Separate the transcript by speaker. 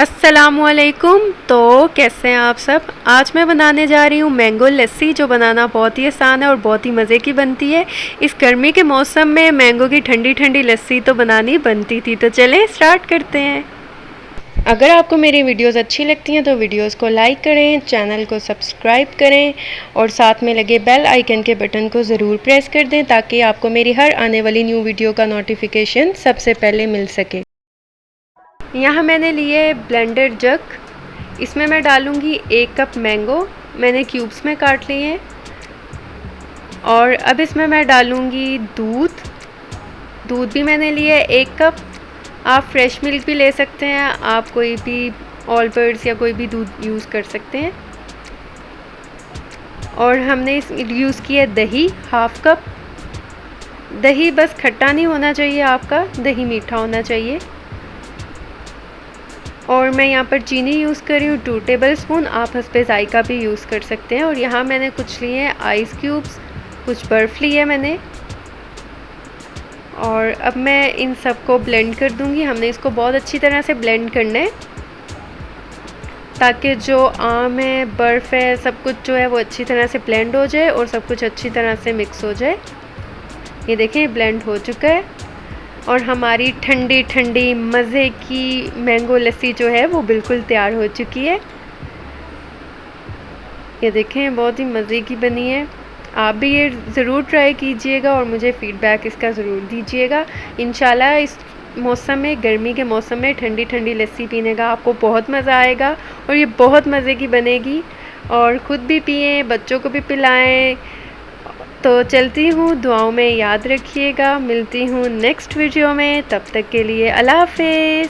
Speaker 1: अस्सलामुअलैकुम। तो कैसे हैं आप सब। आज मैं बनाने जा रही हूँ मैंगो लस्सी, जो बनाना बहुत ही आसान है और बहुत ही मज़े की बनती है। इस गर्मी के मौसम में मैंगो की ठंडी ठंडी लस्सी तो बनानी बनती थी। तो चलें स्टार्ट करते हैं। अगर आपको मेरी वीडियोस अच्छी लगती हैं तो वीडियोस को लाइक करें, चैनल को सब्सक्राइब करें और साथ में लगे बेल आइकन के बटन को ज़रूर प्रेस कर दें ताकि आपको मेरी हर आने वाली न्यू वीडियो का नोटिफिकेशन सबसे पहले मिल सके। यहाँ मैंने लिए ब्लेंडर जग, इसमें मैं डालूँगी 1 कप मैंगो, मैंने क्यूब्स में काट लिए हैं। और अब इसमें मैं डालूँगी दूध भी मैंने लिए 1 कप। आप फ्रेश मिल्क भी ले सकते हैं, आप कोई भी ऑल बर्ड्स या कोई भी दूध यूज़ कर सकते हैं। और हमने यूज़ किया दही 1/2 कप। दही बस खट्टा नहीं होना चाहिए आपका, दही मीठा होना चाहिए। और मैं यहाँ पर चीनी यूज़ कर रही हूँ 2 टेबल स्पून, आप हस्बे ज़ायका भी यूज़ कर सकते हैं। और यहाँ मैंने कुछ लिए हैं आइस क्यूब्स, कुछ बर्फ़ ली है मैंने। और अब मैं इन सब को ब्लेंड कर दूँगी। हमने इसको बहुत अच्छी तरह से ब्लेंड करना है ताकि जो आम है, बर्फ़ है, सब कुछ जो है वो अच्छी तरह से ब्लेंड हो जाए और सब कुछ अच्छी तरह से मिक्स हो जाए। ये देखें ब्लेंड हो चुका है और हमारी ठंडी ठंडी मज़े की मैंगो लस्सी जो है वो बिल्कुल तैयार हो चुकी है। ये देखें बहुत ही मज़े की बनी है। आप भी ये ज़रूर ट्राई कीजिएगा और मुझे फ़ीडबैक इसका ज़रूर दीजिएगा। इंशाल्लाह इस मौसम में, गर्मी के मौसम में ठंडी ठंडी लस्सी पीने का आपको बहुत मज़ा आएगा और ये बहुत मज़े की बनेगी। और ख़ुद भी पिएं, बच्चों को भी पिलाएं। तो चलती हूँ, दुआओं में याद रखिएगा। मिलती हूँ नेक्स्ट वीडियो में, तब तक के लिए अल्लाह हाफ़िज़।